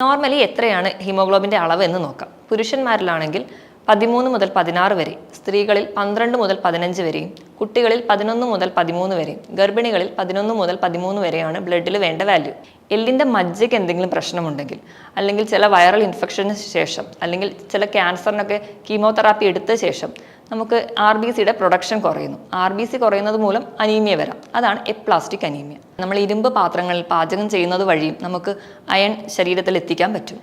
Normally എത്രയാണ് ഹീമോഗ്ലോബിൻ്റെ അളവ് എന്ന് നോക്കാം. പുരുഷന്മാരിലാണെങ്കിൽ 13 മുതൽ 16 വരെ, സ്ത്രീകളിൽ 12 മുതൽ 15 വരെയും, കുട്ടികളിൽ 11 മുതൽ 13 വരെയും, ഗർഭിണികളിൽ 11 മുതൽ 13 വരെയാണ് ബ്ലഡിൽ വേണ്ട വാല്യൂ. എല്ലിൻ്റെ മജ്ജയ്ക്ക് എന്തെങ്കിലും പ്രശ്നമുണ്ടെങ്കിൽ, അല്ലെങ്കിൽ ചില വൈറൽ ഇൻഫെക്ഷന് ശേഷം, അല്ലെങ്കിൽ ചില ക്യാൻസറിനൊക്കെ കീമോതെറാപ്പി എടുത്ത ശേഷം നമുക്ക് RBCയുടെ പ്രൊഡക്ഷൻ കുറയുന്നു. RBC കുറയുന്നത് മൂലം അനീമിയ വരാം. അതാണ് എപ്ലാസ്റ്റിക് അനീമിയ. നമ്മൾ ഇരുമ്പ് പാത്രങ്ങളിൽ പാചകം ചെയ്യുന്നത് വഴിയും നമുക്ക് അയൺ ശരീരത്തിൽ എത്തിക്കാൻ പറ്റും.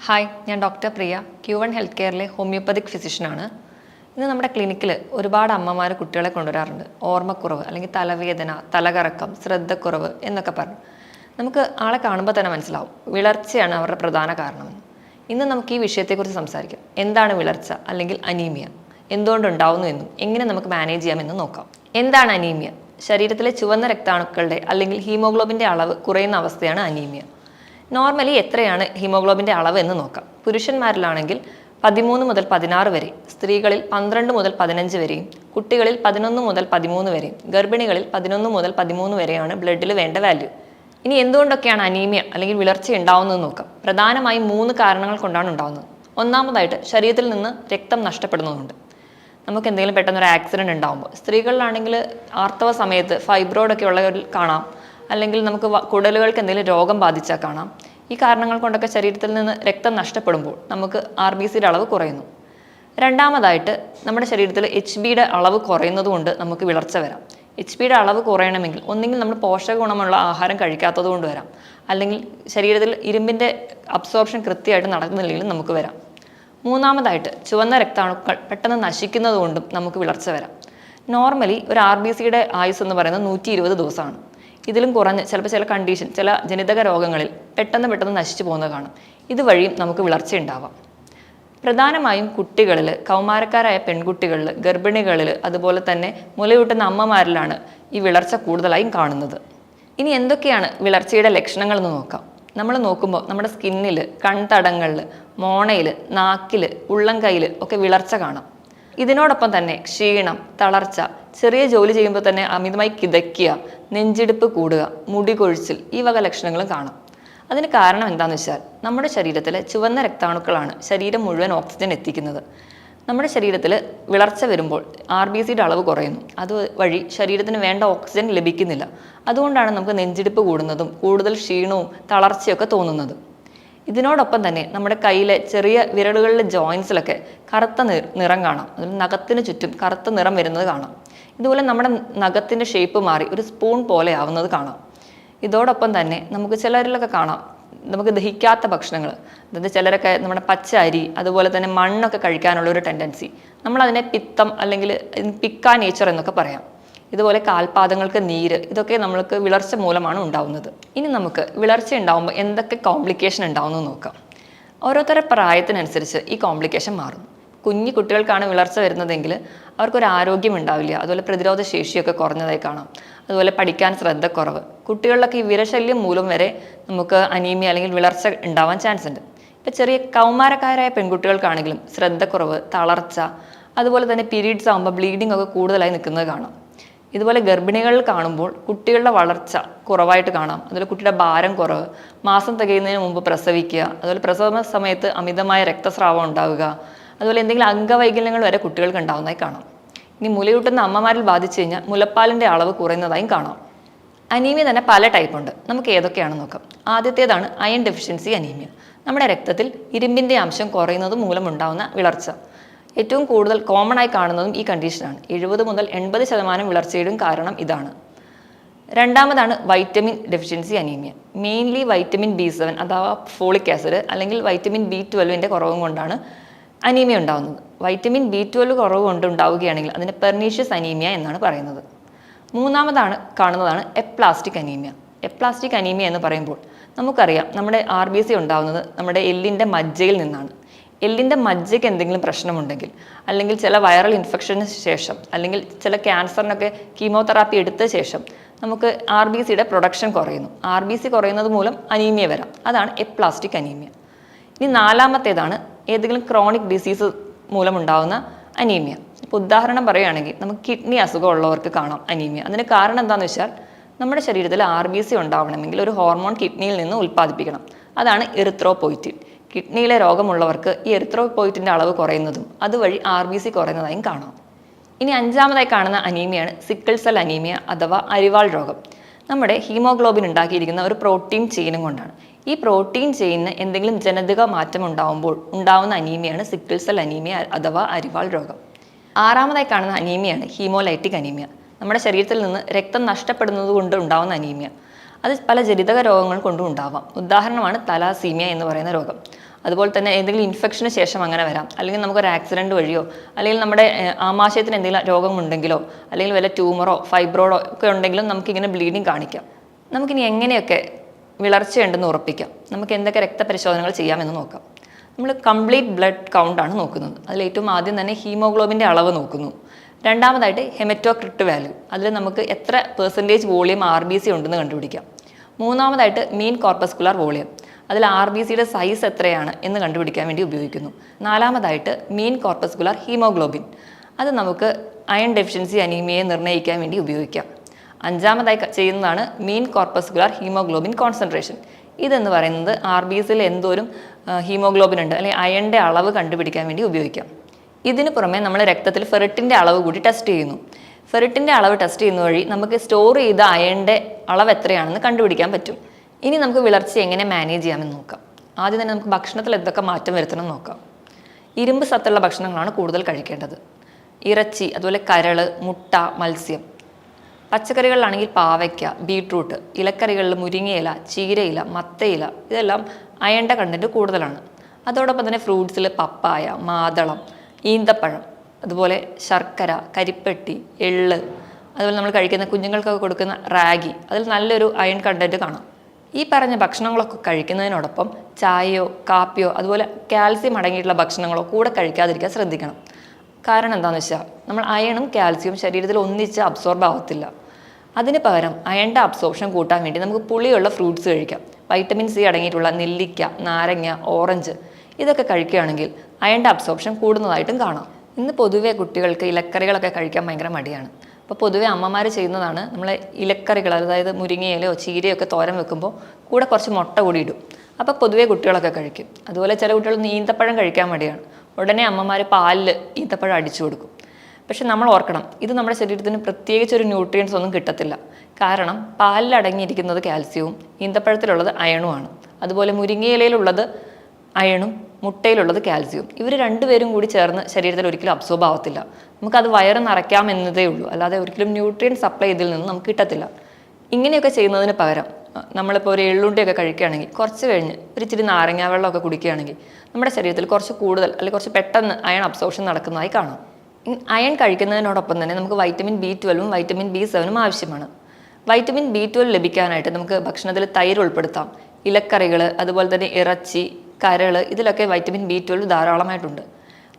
ഹായ്, ഞാൻ ഡോക്ടർ പ്രിയ, Q1 ഹെൽത്ത് കെയറിലെ ഹോമിയോപ്പതിക് ഫിസിഷ്യനാണ്. ഇന്ന് നമ്മുടെ ക്ലിനിക്കിൽ ഒരുപാട് അമ്മമാർ കുട്ടികളെ കൊണ്ടുവരാറുണ്ട്. ഓർമ്മക്കുറവ്, അല്ലെങ്കിൽ തലവേദന, തലകറക്കം, ശ്രദ്ധക്കുറവ് എന്നൊക്കെ പറഞ്ഞു. നമുക്ക് ആളെ കാണുമ്പോൾ തന്നെ മനസ്സിലാവും വിളർച്ചയാണ് അവരുടെ പ്രധാന കാരണമെന്ന്. ഇന്ന് നമുക്ക് ഈ വിഷയത്തെക്കുറിച്ച് സംസാരിക്കാം. എന്താണ് വിളർച്ച അല്ലെങ്കിൽ അനീമിയ, എന്തുകൊണ്ടുണ്ടാവുന്നു എന്നും എങ്ങനെ നമുക്ക് മാനേജ് ചെയ്യാമെന്നും നോക്കാം. എന്താണ് അനീമിയ? ശരീരത്തിലെ ചുവന്ന രക്താണുക്കളുടെ അല്ലെങ്കിൽ ഹീമോഗ്ലോബിൻ്റെ അളവ് കുറയുന്ന അവസ്ഥയാണ് അനീമിയ. നോർമലി എത്രയാണ് ഹീമോഗ്ലോബിൻ്റെ അളവ് എന്ന് നോക്കാം. പുരുഷന്മാരിലാണെങ്കിൽ 13 മുതൽ 16 വരെ, സ്ത്രീകളിൽ 12 മുതൽ 15 വരെയും, കുട്ടികളിൽ 11 മുതൽ 13 വരെയും, ഗർഭിണികളിൽ 11 മുതൽ 13 വരെയാണ് ബ്ലഡിൽ വേണ്ട വാല്യൂ. ഇനി എന്തുകൊണ്ടൊക്കെയാണ് അനീമിയ അല്ലെങ്കിൽ വിളർച്ച ഉണ്ടാവുന്നത് നോക്കാം. പ്രധാനമായും 3 കാരണങ്ങൾ കൊണ്ടാണ് ഉണ്ടാകുന്നത്. ഒന്നാമതായിട്ട് ശരീരത്തിൽ നിന്ന് രക്തം നഷ്ടപ്പെടുന്നതുകൊണ്ട്. നമുക്ക് എന്തെങ്കിലും പെട്ടെന്നൊരു ആക്സിഡൻറ്റ് ഉണ്ടാകുമ്പോൾ, സ്ത്രീകളിലാണെങ്കിൽ ആർത്തവ സമയത്ത് ഫൈബ്രോയിഡൊക്കെ ഉള്ളവരിൽ കാണാം, അല്ലെങ്കിൽ നമുക്ക് കുടലുകൾക്ക് എന്തെങ്കിലും രോഗം ബാധിച്ചാൽ കാണാം. ഈ കാരണങ്ങൾ കൊണ്ടൊക്കെ ശരീരത്തിൽ നിന്ന് രക്തം നഷ്ടപ്പെടുമ്പോൾ നമുക്ക് RBCയുടെ അളവ് കുറയുന്നു. രണ്ടാമതായിട്ട് നമ്മുടെ ശരീരത്തിൽ HBയുടെ അളവ് കുറയുന്നത് കൊണ്ട് നമുക്ക് വിളർച്ച വരാം. HBയുടെ അളവ് കുറയണമെങ്കിൽ ഒന്നെങ്കിൽ നമ്മൾ പോഷക ഗുണമുള്ള ആഹാരം കഴിക്കാത്തത് കൊണ്ട് വരാം, അല്ലെങ്കിൽ ശരീരത്തിൽ ഇരുമ്പിൻ്റെ അബ്സോർപ്ഷൻ കൃത്യമായിട്ട് നടക്കുന്നില്ലെങ്കിലും നമുക്ക് വരാം. മൂന്നാമതായിട്ട് ചുവന്ന രക്താണുക്കൾ പെട്ടെന്ന് നശിക്കുന്നത് കൊണ്ടും നമുക്ക് വിളർച്ച വരാം. നോർമലി ഒരു RBCയുടെ ആയുസ് എന്ന് പറയുന്നത് 120 ദിവസമാണ്. ഇതിലും കുറഞ്ഞ് ചിലപ്പോൾ ചില കണ്ടീഷൻ, ചില ജനിതക രോഗങ്ങളിൽ പെട്ടെന്ന് നശിച്ചു പോകുന്നത് കാണും. ഇതുവഴിയും നമുക്ക് വിളർച്ച ഉണ്ടാവാം. പ്രധാനമായും കുട്ടികളിൽ, കൗമാരക്കാരായ പെൺകുട്ടികളിൽ, ഗർഭിണികളിൽ, അതുപോലെ തന്നെ മുലയൂട്ടുന്ന അമ്മമാരിലാണ് ഈ വിളർച്ച കൂടുതലായും കാണുന്നത്. ഇനി എന്തൊക്കെയാണ് വിളർച്ചയുടെ ലക്ഷണങ്ങൾ എന്ന് നോക്കാം. നമ്മൾ നോക്കുമ്പോൾ നമ്മുടെ സ്കിന്നിൽ, കൺതടങ്ങളിൽ, മോണയിൽ, നാക്കിൽ, ഉള്ളം കൈയിൽ ഒക്കെ വിളർച്ച കാണാം. ഇതിനോടൊപ്പം തന്നെ ക്ഷീണം, തളർച്ച, ചെറിയ ജോലി ചെയ്യുമ്പോൾ തന്നെ അമിതമായി കിതയ്ക്കുക, നെഞ്ചിടിപ്പ് കൂടുക, മുടി കൊഴിച്ചിൽ, ഈ വക ലക്ഷണങ്ങളും കാണാം. അതിന് കാരണം എന്താണെന്ന് വെച്ചാൽ നമ്മുടെ ശരീരത്തിലെ ചുവന്ന രക്താണുക്കളാണ് ശരീരം മുഴുവൻ ഓക്സിജൻ എത്തിക്കുന്നത്. നമ്മുടെ ശരീരത്തിൽ വിളർച്ച വരുമ്പോൾ RBCയുടെ അളവ് കുറയുന്നു. അതുവഴി ശരീരത്തിന് വേണ്ട ഓക്സിജൻ ലഭിക്കുന്നില്ല. അതുകൊണ്ടാണ് നമുക്ക് നെഞ്ചിടിപ്പ് കൂടുന്നതും കൂടുതൽ ക്ഷീണവും തളർച്ചയൊക്കെ തോന്നുന്നത്. ഇതിനോടൊപ്പം തന്നെ നമ്മുടെ കയ്യിലെ ചെറിയ വിരലുകളിലെ ജോയിൻസിലൊക്കെ കറുത്ത നിറം കാണാം. അതിൽ നഖത്തിന് ചുറ്റും കറുത്ത നിറം വരുന്നത് കാണാം. ഇതുപോലെ നമ്മുടെ നഖത്തിൻ്റെ ഷേപ്പ് മാറി ഒരു സ്പൂൺ പോലെ ആവുന്നത് കാണാം. ഇതോടൊപ്പം തന്നെ നമുക്ക് ചിലരിലൊക്കെ കാണാം നമുക്ക് ദഹിക്കാത്ത ഭക്ഷണങ്ങൾ, അതായത് ചിലരൊക്കെ നമ്മുടെ പച്ച അരി, അതുപോലെ തന്നെ മണ്ണൊക്കെ കഴിക്കാനുള്ള ഒരു ടെൻഡൻസി. നമ്മളതിനെ പിത്തം അല്ലെങ്കിൽ പിക്ക നേച്ചർ എന്നൊക്കെ പറയാം. ഇതുപോലെ കാൽപാദങ്ങൾക്ക് നീര്, ഇതൊക്കെ നമ്മൾക്ക് വിളർച്ച മൂലമാണ് ഉണ്ടാവുന്നത്. ഇനി നമുക്ക് വിളർച്ച ഉണ്ടാകുമ്പോൾ എന്തൊക്കെ കോംപ്ലിക്കേഷൻ ഉണ്ടാവുമെന്ന് നോക്കാം. ഓരോരുത്തരുടെ പ്രായത്തിനനുസരിച്ച് ഈ കോംപ്ലിക്കേഷൻ മാറുന്നു. കുഞ്ഞു കുട്ടികൾക്കാണ് വിളർച്ച വരുന്നതെങ്കിൽ അവർക്കൊരു ആരോഗ്യം ഉണ്ടാവില്ല. അതുപോലെ പ്രതിരോധ ശേഷിയൊക്കെ കുറഞ്ഞതായി കാണാം. അതുപോലെ പഠിക്കാൻ ശ്രദ്ധക്കുറവ്. കുട്ടികളിലൊക്കെ ഈ വിരശല്യം മൂലം വരെ നമുക്ക് അനീമിയ അല്ലെങ്കിൽ വിളർച്ച ഉണ്ടാവാൻ ചാൻസ് ഉണ്ട്. ഇപ്പം ചെറിയ കൗമാരക്കാരായ പെൺകുട്ടികൾക്കാണെങ്കിലും ശ്രദ്ധക്കുറവ്, തളർച്ച, അതുപോലെ തന്നെ പീരീഡ്സ് ആകുമ്പോൾ ബ്ലീഡിംഗ് ഒക്കെ കൂടുതലായി നിൽക്കുന്നത് കാണാം. ഇതുപോലെ ഗർഭിണികളിൽ കാണുമ്പോൾ കുട്ടികളുടെ വളർച്ച കുറവായിട്ട് കാണാം. അതുപോലെ കുട്ടിയുടെ ഭാരം കുറവ്, മാസം തികയുന്നതിന് മുമ്പ് പ്രസവിക്കുക, അതുപോലെ പ്രസവ സമയത്ത് അമിതമായ രക്തസ്രാവം ഉണ്ടാവുക, അതുപോലെ എന്തെങ്കിലും അംഗവൈകല്യങ്ങൾ വരെ കുട്ടികൾക്ക് ഉണ്ടാവുന്നതായി കാണാം. ഇനി മുലയൂട്ടുന്ന അമ്മമാരിൽ ബാധിച്ചു കഴിഞ്ഞാൽ മുലപ്പാലിൻ്റെ അളവ് കുറയുന്നതായും കാണാം. അനീമിയ തന്നെ പല ടൈപ്പ് ഉണ്ട്. നമുക്ക് ഏതൊക്കെയാണെന്ന് നോക്കാം. ആദ്യത്തേതാണ് അയൺ ഡെഫിഷ്യൻസി അനീമിയ. നമ്മുടെ രക്തത്തിൽ ഇരുമ്പിൻ്റെ അംശം കുറയുന്നത് മൂലമുണ്ടാകുന്ന വിളർച്ച. ഏറ്റവും കൂടുതൽ കോമൺ ആയി കാണുന്നതും ഈ കണ്ടീഷനാണ്. 70 മുതൽ 80% വിളർച്ചയുടെയും കാരണം ഇതാണ്. രണ്ടാമതാണ് vitamin deficiency anaemia. Mainly vitamin B7 അഥവാ ഫോളിക് ആസിഡ് അല്ലെങ്കിൽ വൈറ്റമിൻ B12ൻ്റെ കുറവും കൊണ്ടാണ് അനീമിയ ഉണ്ടാകുന്നത്. വൈറ്റമിൻ B12 കുറവ് കൊണ്ട് ഉണ്ടാവുകയാണെങ്കിൽ അതിന് പെർനീഷ്യസ് അനീമിയ എന്നാണ് പറയുന്നത്. മൂന്നാമതാണ് കാണുന്നതാണ് എപ്ലാസ്റ്റിക് അനീമിയ. എപ്ലാസ്റ്റിക് അനീമിയ എന്ന് പറയുമ്പോൾ നമുക്കറിയാം നമ്മുടെ RBC ഉണ്ടാകുന്നത് നമ്മുടെ എല്ലിൻ്റെ മജ്ജയിൽ നിന്നാണ്. എല്ലിൻ്റെ മജ്ജയ്ക്ക് എന്തെങ്കിലും പ്രശ്നമുണ്ടെങ്കിൽ, അല്ലെങ്കിൽ ചില വൈറൽ ഇൻഫെക്ഷന് ശേഷം, അല്ലെങ്കിൽ ചില ക്യാൻസറിനൊക്കെ കീമോതെറാപ്പി എടുത്ത ശേഷം നമുക്ക് RBCയുടെ പ്രൊഡക്ഷൻ കുറയുന്നു. RBC കുറയുന്നത് മൂലം അനീമിയ വരാം. അതാണ് എപ്ലാസ്റ്റിക് അനീമിയ. ഇനി നാലാമത്തേതാണ് ഏതെങ്കിലും ക്രോണിക് ഡിസീസ് മൂലമുണ്ടാകുന്ന അനീമിയ. ഇപ്പോൾ ഉദാഹരണം പറയുകയാണെങ്കിൽ നമുക്ക് കിഡ്നി അസുഖമുള്ളവർക്ക് കാണാം അനീമിയ. അതിന് കാരണം എന്താണെന്ന് വെച്ചാൽ നമ്മുടെ ശരീരത്തിൽ RBC ഉണ്ടാവണമെങ്കിൽ ഒരു ഹോർമോൺ കിഡ്നിയിൽ നിന്ന് ഉൽപ്പാദിപ്പിക്കണം. അതാണ് എറിത്രോപോയിറ്റിൻ. കിഡ്നിയിലെ രോഗമുള്ളവർക്ക് ഈ എറിത്രോപോയിറ്റിൻ്റെ അളവ് കുറയുന്നതും അതുവഴി RBC കുറയുന്നതായും കാണാം. ഇനി അഞ്ചാമതായി കാണുന്ന അനീമിയാണ് സിക്കിൾ സെൽ അനീമിയ അഥവാ അരിവാൾ രോഗം. നമ്മുടെ ഹീമോഗ്ലോബിൻ ഉണ്ടാക്കിയിരിക്കുന്ന ഒരു പ്രോട്ടീൻ ചെയിനും കൊണ്ടാണ്. ഈ പ്രോട്ടീൻ ചെയിനിന് എന്തെങ്കിലും ജനിതക മാറ്റം ഉണ്ടാവുമ്പോൾ ഉണ്ടാവുന്ന അനീമിയാണ് സിക്കിൾ സെൽ അനീമിയ അഥവാ അരിവാൾ രോഗം. ആറാമതായി കാണുന്ന അനീമിയാണ് ഹീമോലൈറ്റിക് അനീമിയ. നമ്മുടെ ശരീരത്തിൽ നിന്ന് രക്തം നഷ്ടപ്പെടുന്നത് കൊണ്ട് ഉണ്ടാവുന്ന അനീമിയ. അത് പല ജനിതക രോഗങ്ങൾ കൊണ്ടും ഉണ്ടാവാം. ഉദാഹരണമാണ് തലാസീമിയ എന്ന് പറയുന്ന രോഗം. അതുപോലെ തന്നെ എന്തെങ്കിലും ഇൻഫെക്ഷന് ശേഷം അങ്ങനെ വരാം, അല്ലെങ്കിൽ നമുക്കൊരു ആക്സിഡൻറ്റ് വഴിയോ, അല്ലെങ്കിൽ നമ്മുടെ ആമാശയത്തിന് എന്തെങ്കിലും രോഗമുണ്ടെങ്കിലോ, അല്ലെങ്കിൽ വല്ല ട്യൂമറോ ഫൈബ്രോയിഡോ ഒക്കെ ഉണ്ടെങ്കിലും നമുക്കിങ്ങനെ ബ്ലീഡിങ് കാണിക്കാം. നമുക്കിനി എങ്ങനെയൊക്കെ വിളർച്ചയുണ്ടെന്ന് ഉറപ്പിക്കാം, നമുക്ക് എന്തൊക്കെ രക്തപരിശോധനകൾ ചെയ്യാമെന്ന് നോക്കാം. നമ്മൾ കംപ്ലീറ്റ് ബ്ലഡ് കൗണ്ടാണ് നോക്കുന്നത്. അതിൽ ഏറ്റവും ആദ്യം തന്നെ ഹീമോഗ്ലോബിൻ്റെ അളവ് നോക്കുന്നു. രണ്ടാമതായിട്ട് ഹെമറ്റോക്രിറ്റ് വാല്യൂ, അതിൽ നമുക്ക് എത്ര % വോളിയം RBC ഉണ്ടെന്ന് കണ്ടുപിടിക്കാം. മൂന്നാമതായിട്ട് മീൻ കോർപ്പസ്കുലർ വോളിയം, അതിൽ RBCയുടെ സൈസ് എത്രയാണ് എന്ന് കണ്ടുപിടിക്കാൻ വേണ്ടി ഉപയോഗിക്കുന്നു. നാലാമതായിട്ട് മീൻ കോർപ്പസ്കുലർ ഹീമോഗ്ലോബിൻ, അത് നമുക്ക് അയൺ ഡെഫിഷ്യൻസി അനീമിയയെ നിർണ്ണയിക്കാൻ വേണ്ടി ഉപയോഗിക്കാം. അഞ്ചാമതായി ചെയ്യുന്നതാണ് മീൻ കോർപ്പസ്കുലർ ഹീമോഗ്ലോബിൻ കോൺസെൻട്രേഷൻ. ഇതെന്ന് പറയുന്നത് RBCയിൽ എന്തോരം ഹീമോഗ്ലോബിൻ ഉണ്ട് അല്ലെങ്കിൽ അയണിൻ്റെ അളവ് കണ്ടുപിടിക്കാൻ വേണ്ടി ഉപയോഗിക്കാം. ഇതിന് പുറമെ നമ്മൾ രക്തത്തിൽ ഫെറിറ്റിൻ്റെ അളവ് കൂടി ടെസ്റ്റ് ചെയ്യുന്നു. ഫെറിറ്റിൻ്റെ അളവ് ടെസ്റ്റ് ചെയ്യുന്ന വഴി നമുക്ക് സ്റ്റോർ ചെയ്ത അയണിൻ്റെ അളവ് എത്രയാണെന്ന് കണ്ടുപിടിക്കാൻ പറ്റും. ഇനി നമുക്ക് വിളർച്ച എങ്ങനെ മാനേജ് ചെയ്യാമെന്ന് നോക്കാം. ആദ്യം തന്നെ നമുക്ക് ഭക്ഷണത്തിൽ എന്തൊക്കെ മാറ്റം വരുത്തണം നോക്കാം. ഇരുമ്പ് സത്തുള്ള ഭക്ഷണങ്ങളാണ് കൂടുതൽ കഴിക്കേണ്ടത്. ഇറച്ചി, അതുപോലെ കരള്, മുട്ട, മത്സ്യം. പച്ചക്കറികളിലാണെങ്കിൽ പാവയ്ക്ക, ബീട്രൂട്ട്. ഇലക്കറികളിൽ മുരിങ്ങയില, ചീരയില, മത്തയില, ഇതെല്ലാം അയണിൻ്റെ കണ്ടൻറ്റ് കൂടുതലാണ്. അതോടൊപ്പം തന്നെ ഫ്രൂട്ട്സിൽ പപ്പായ, മാതളം, ഈന്തപ്പഴം, അതുപോലെ ശർക്കര, കരിപ്പെട്ടി, എള്ള്, അതുപോലെ നമ്മൾ കഴിക്കുന്ന കുഞ്ഞുങ്ങൾക്കൊക്കെ കൊടുക്കുന്ന റാഗി, അതിൽ നല്ലൊരു അയൺ കണ്ടൻറ്റ് കാണാം. ഈ പറഞ്ഞ ഭക്ഷണങ്ങളൊക്കെ കഴിക്കുന്നതിനോടൊപ്പം ചായയോ കാപ്പിയോ അതുപോലെ കാൽസ്യം അടങ്ങിയിട്ടുള്ള ഭക്ഷണങ്ങളോ കൂടെ കഴിക്കാതിരിക്കാൻ ശ്രദ്ധിക്കണം. കാരണം എന്താണെന്ന് വെച്ചാൽ നമ്മൾ അയണും കാൽസ്യവും ശരീരത്തിൽ ഒന്നിച്ച് അബ്സോർബ് ആവത്തില്ല. അതിന് പകരം അയണിൻ്റെ അബ്സോർപ്ഷൻ കൂട്ടാൻ വേണ്ടി നമുക്ക് പുളിയുള്ള ഫ്രൂട്ട്സ് കഴിക്കാം. വൈറ്റമിൻ C അടങ്ങിയിട്ടുള്ള നെല്ലിക്ക, നാരങ്ങ, ഓറഞ്ച് ഇതൊക്കെ കഴിക്കുകയാണെങ്കിൽ അയണിൻ്റെ അബ്സോർപ്ഷൻ കൂടുന്നതായിട്ടും കാണാം. ഇന്ന് പൊതുവെ കുട്ടികൾക്ക് ഇലക്കറികളൊക്കെ കഴിക്കാൻ ഭയങ്കര മടിയാണ്. അപ്പോൾ പൊതുവെ അമ്മമാർ ചെയ്യുന്നതാണ് നമ്മൾ ഇലക്കറികൾ, അതായത് മുരിങ്ങയിലയോ ചീരയോ ഒക്കെ തോരൻ വെക്കുമ്പോൾ കൂടെ കുറച്ച് മുട്ട കൂടി ഇടും. അപ്പോൾ പൊതുവെ കുട്ടികളൊക്കെ കഴിക്കും. അതുപോലെ ചില കുട്ടികൾ ഈന്തപ്പഴം കഴിക്കാൻ മടിയാണ്. ഉടനെ അമ്മമാർ പാലിൽ ഈന്തപ്പഴം അടിച്ചു കൊടുക്കും. പക്ഷെ നമ്മൾ ഓർക്കണം, ഇത് നമ്മുടെ ശരീരത്തിന് പ്രത്യേകിച്ചൊരു ന്യൂട്രിയൻസ് ഒന്നും കിട്ടത്തില്ല. കാരണം പാലിൽ അടങ്ങിയിരിക്കുന്നത് കാൽസ്യവും ഈന്തപ്പഴത്തിലുള്ളത് അയണുമാണ്. അതുപോലെ മുരിങ്ങയിലയിലുള്ളത് അയണും മുട്ടയിലുള്ളത് കാൽസ്യവും. ഇവർ രണ്ടുപേരും കൂടി ചേർന്ന് ശരീരത്തിൽ ഒരിക്കലും അബ്സോർബ് ആവത്തില്ല. നമുക്കത് വയറ് നിറയ്ക്കാമെന്നതേ ഉള്ളൂ, അല്ലാതെ ഒരിക്കലും ന്യൂട്രിയൻ സപ്ലൈ ഇതിൽ നിന്ന് നമുക്ക് കിട്ടത്തില്ല. ഇങ്ങനെയൊക്കെ ചെയ്യുന്നതിന് പകരം നമ്മളിപ്പോൾ ഒരു എള്ളുണ്ടിയൊക്കെ കഴിക്കുകയാണെങ്കിൽ കുറച്ച് കഴിഞ്ഞ് ഒരു ഇച്ചിരി നാരങ്ങാ വെള്ളമൊക്കെ കുടിക്കുകയാണെങ്കിൽ നമ്മുടെ ശരീരത്തിൽ കുറച്ച് കൂടുതൽ അല്ലെങ്കിൽ കുറച്ച് പെട്ടെന്ന് അയൺ അബ്സോർപ്ഷൻ നടക്കുന്നതായി കാണാം. അയൺ കഴിക്കുന്നതിനോടൊപ്പം തന്നെ നമുക്ക് വൈറ്റമിൻ B12ഉം വൈറ്റമിൻ B7ഉം ആവശ്യമാണ്. വൈറ്റമിൻ B12 ലഭിക്കാനായിട്ട് നമുക്ക് ഭക്ഷണത്തിൽ തൈര് ഉൾപ്പെടുത്താം. ഇലക്കറികൾ, അതുപോലെ തന്നെ ഇറച്ചി, കരള്, ഇതിലൊക്കെ വൈറ്റമിൻ B12 ധാരാളമായിട്ടുണ്ട്.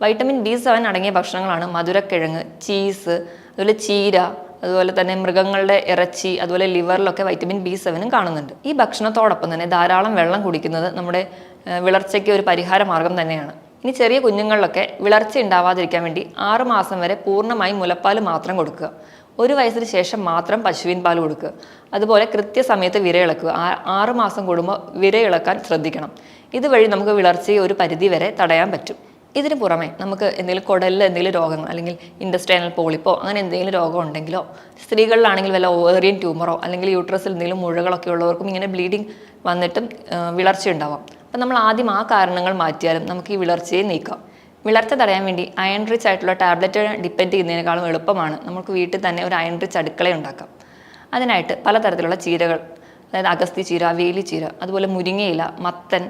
വൈറ്റമിൻ B7 അടങ്ങിയ ഭക്ഷണങ്ങളാണ് മധുരക്കിഴങ്ങ്, ചീസ്, അതുപോലെ ചീര, അതുപോലെ തന്നെ മൃഗങ്ങളുടെ ഇറച്ചി, അതുപോലെ ലിവറിലൊക്കെ വൈറ്റമിൻ B7ഉം കാണുന്നുണ്ട്. ഈ ഭക്ഷണത്തോടൊപ്പം തന്നെ ധാരാളം വെള്ളം കുടിക്കുന്നത് നമ്മുടെ വിളർച്ചയ്ക്ക് ഒരു പരിഹാര മാർഗം തന്നെയാണ്. ഇനി ചെറിയ കുഞ്ഞുങ്ങളിലൊക്കെ വിളർച്ച ഉണ്ടാവാതിരിക്കാൻ വേണ്ടി 6 മാസം വരെ പൂർണ്ണമായും മുലപ്പാൽ മാത്രം കൊടുക്കുക. 1 വയസ്സിന് ശേഷം മാത്രം പശുവിൻ പാൽ കൊടുക്കുക. അതുപോലെ കൃത്യസമയത്ത് വിരയിളക്കുക. 6 മാസം കൂടുമ്പോൾ വിരയിളക്കാൻ ശ്രദ്ധിക്കണം. ഇതുവഴി നമുക്ക് വിളർച്ചയെ ഒരു പരിധി വരെ തടയാൻ പറ്റും. ഇതിന് പുറമെ നമുക്ക് എന്തെങ്കിലും കുടലിൽ എന്തെങ്കിലും രോഗങ്ങൾ, അല്ലെങ്കിൽ ഇൻഡസ്ട്രൈനൽ പോളിപ്പോ അങ്ങനെ എന്തെങ്കിലും രോഗം ഉണ്ടെങ്കിലോ, സ്ത്രീകളിലാണെങ്കിൽ വല്ല ഓവേറിയൻ ട്യൂമറോ അല്ലെങ്കിൽ യൂട്രസിൽ എന്തെങ്കിലും മുഴകളൊക്കെ ഉള്ളവർക്കും ഇങ്ങനെ ബ്ലീഡിങ് വന്നിട്ടും വിളർച്ച ഉണ്ടാവാം. അപ്പം നമ്മൾ ആദ്യം ആ കാരണങ്ങൾ മാറ്റിയാലും നമുക്ക് ഈ വിളർച്ചയെ നീക്കാം. വിളർച്ച തടയാൻ വേണ്ടി അയൺ റിച്ച് ആയിട്ടുള്ള ടാബ്ലറ്റ് ഡിപ്പെൻഡ് ചെയ്യുന്നതിനേക്കാളും എളുപ്പമാണ് നമുക്ക് വീട്ടിൽ തന്നെ ഒരു അയൺ റിച്ച് അടുക്കള ഉണ്ടാക്കാം. അതിനായിട്ട് പലതരത്തിലുള്ള ചീരകൾ, അതായത് അഗസ്തി ചീര, വേലി ചീര, അതുപോലെ മുരിങ്ങയില, മത്തൻ,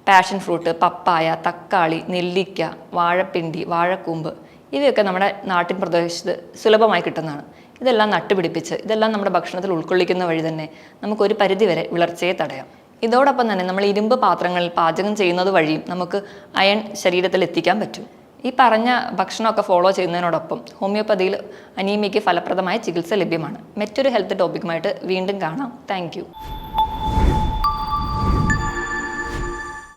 പാഷൻ ഫ്രൂട്ട്, പപ്പായ, തക്കാളി, നെല്ലിക്ക, വാഴപ്പിണ്ടി, വാഴക്കൂമ്പ്, ഇവയൊക്കെ നമ്മുടെ നാട്ടിൻ പ്രദേശത്ത് സുലഭമായി കിട്ടുന്നതാണ്. ഇതെല്ലാം നട്ടുപിടിപ്പിച്ച് ഇതെല്ലാം നമ്മുടെ ഭക്ഷണത്തിൽ ഉൾക്കൊള്ളിക്കുന്ന വഴി തന്നെ നമുക്കൊരു പരിധിവരെ വിളർച്ചയെ തടയാം. ഇതോടൊപ്പം തന്നെ നമ്മൾ ഇരുമ്പ് പാത്രങ്ങളിൽ പാചകം ചെയ്യുന്നത് വഴിയും നമുക്ക് അയൺ ശരീരത്തിൽ എത്തിക്കാൻ പറ്റും. ഈ പറഞ്ഞ ഭക്ഷണമൊക്കെ ഫോളോ ചെയ്യുന്നതിനോടൊപ്പം ഹോമിയോപ്പതിയിൽ അനീമിയയ്ക്ക് ഫലപ്രദമായ ചികിത്സ ലഭ്യമാണ്. മറ്റൊരു ഹെൽത്ത് ടോപ്പിക്കുമായിട്ട് വീണ്ടും കാണാം. താങ്ക്